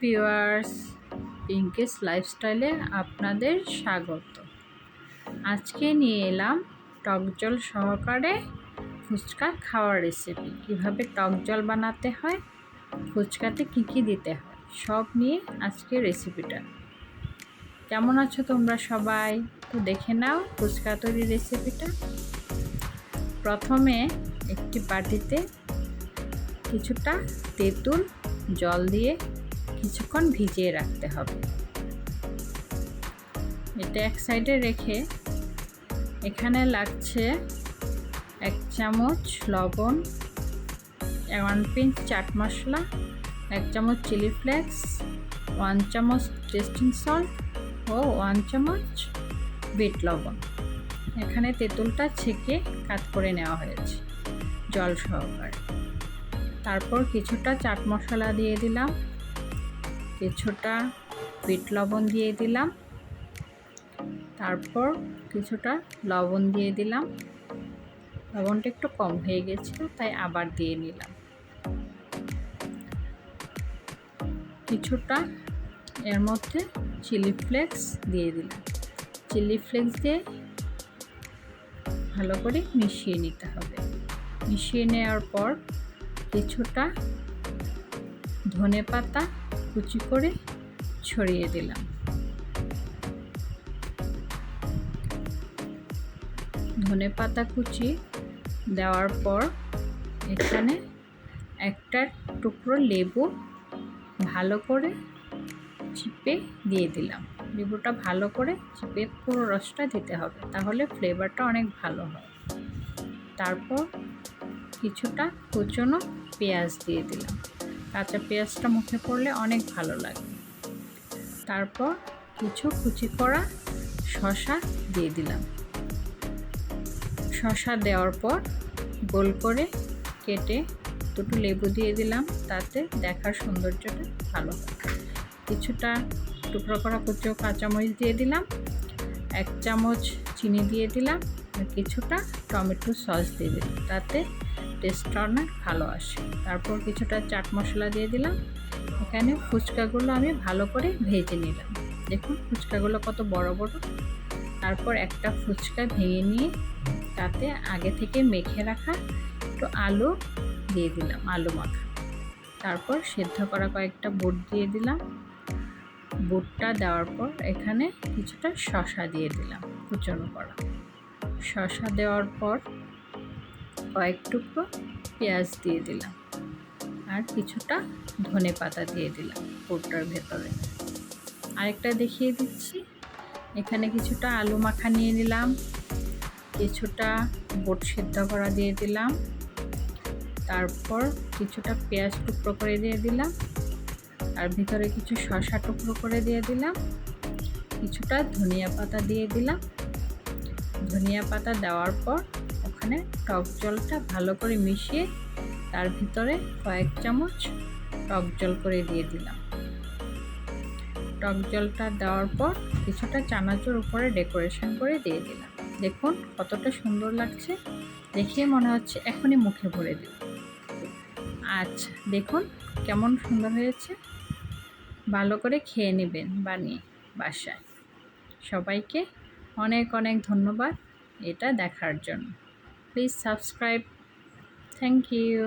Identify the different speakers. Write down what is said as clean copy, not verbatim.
Speaker 1: Viewers, Pinki's লাইফস্টাইলে আপনাদের স্বাগত। আজকে নিয়ে এলাম টক জল সহকারে ফুচকা খাওয়ার রেসিপি। কিভাবে টক জল বানাতে হয়, ফুচকাতে কী কী দিতে হয়, সব নিয়ে আজকে রেসিপিটা। কেমন আছো তোমরা সবাই? তো দেখে নাও ফুচকা তৈরির রেসিপিটা। প্রথমে একটি বাটিতে কিছুটা তেঁতুল জল দিয়ে কিছুক্ষণ ভিজিয়ে রাখতে হবে। এটা এক সাইডে রেখে এখানে লাগছে 1 চামচ লবণ, 1 পিঞ্চ চাট মশলা, 1 চামচ চিলি ফ্লেক্স, 1 চামচ টেস্টিং সল্ট ও 1 চামচ বিট লবণ। এখানে তেঁতুলটা ছেঁকে কাট করে নেওয়া হয়েছে জল সহকারে। তারপর কিছুটা চাট মশলা দিয়ে দিলাম, কিছুটা বিট লবণ দিয়ে দিলাম, তারপর কিছুটা লবণ দিয়ে দিলাম। লবণটা একটু কম হয়ে গেছিল তাই আবার দিয়ে নিলাম। কিছুটা এর মধ্যে চিলি ফ্লেক্স দিয়ে দিলাম। চিলি ফ্লেক্স দিয়ে ভালো করে মিশিয়ে নিতে হবে। মিশিয়ে নেওয়ার পর কিছুটা ধনেপাতা কুচি করে ছড়িয়ে দিলাম। ধনেপাতা কুচি দেওয়ার পর এখানে একটা টুকরো লেবু ভালো করে চিপে দিয়ে দিলাম। লেবুটা ভালো করে চিপে পুরো রসটা দিতে হবে, তাহলে ফ্লেভারটা অনেক ভালো হয়। তারপর কিছুটা কুচনো পেঁয়াজ দিয়ে দিলাম। কাঁচা পেঁয়াজটা মুখে পড়লে অনেক ভালো লাগে। তারপর কিছু কুচি করা শসা দিয়ে দিলাম। শসা দেওয়ার পর গোল করে কেটে দুটো লেবু দিয়ে দিলাম, তাতে দেখার সৌন্দর্যটা ভালো হয়। কিছুটা টুকরো করা কুচো কাঁচামরিচ দিয়ে দিলাম, 1 চামচ চিনি দিয়ে দিলাম, আর কিছুটা টমেটো সস দিয়ে দিলাম, তাতে টেস্টটা অনেক ভালো আসে। তারপর কিছুটা চাট মশলা দিয়ে দিলাম। এখানে ফুচকাগুলো আমি ভালো করে ভেজে নিলাম। দেখুন ফুচকাগুলো কত বড় বড়। তারপর একটা ফুচকা ভেঙে নিয়ে তাতে আগে থেকে মেখে রাখা একটু আলু দিয়ে দিলাম, আলু মাখা। তারপর সেদ্ধ করা কয়েকটা বুট দিয়ে দিলাম। বুটটা দেওয়ার পর এখানে কিছুটা শসা দিয়ে দিলাম কুচনো করা। শসা দেওয়ার পর কয়েক টুকরো পেঁয়াজ দিয়ে দিলাম, আর কিছুটা ধনেপাতা দিয়ে দিলাম বুটটার ভেতরে। আরেকটা দেখিয়ে দিচ্ছি। এখানে কিছুটা আলু মাখা নিয়ে নিলাম, কিছুটা বুট সিদ্ধ করা দিয়ে দিলাম, তারপর কিছুটা পেঁয়াজ টুকরো করে দিয়ে দিলাম, আর ভিতরে কিছু শসা টুকরো করে দিয়ে দিলাম, কিছুটা ধনিয়া পাতা দিয়ে দিলাম। ধনিয়া পাতা দেওয়ার পর ওখানে টক জলটা ভালো করে মিশিয়ে তার ভিতরে কয়েক চামচ টক জল করে দিয়ে দিলাম। টক জলটা দেওয়ার পর কিছুটা চানাচুর উপরে ডেকোরেশন করে দিয়ে দিলাম। দেখুন কতটা সুন্দর লাগছে, দেখে মনে হচ্ছে এখনই মুখে ভরে দিই। আচ্ছা দেখুন কেমন সুন্দর হয়েছে। ভালো করে খেয়ে নেবেন বানিয়ে বাসায়। সবাইকে অনেক অনেক ধন্যবাদ এটা দেখার জন্য। Please subscribe. Thank you.